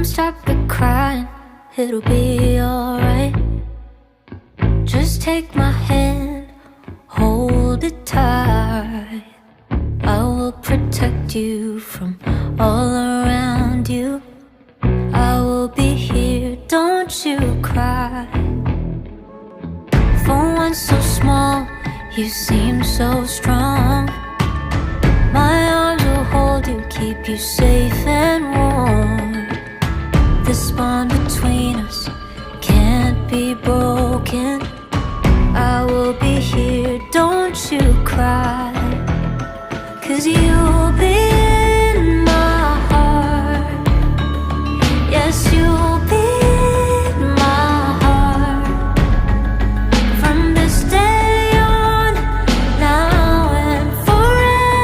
stop the crying, it'll be alright. Just take my hand, hold it tight. I will protect you from all around you. I will be here, don't you cry. For one so small, you seem so strong. My arms will hold you, keep you safe and warm. This bond between us can't be broken.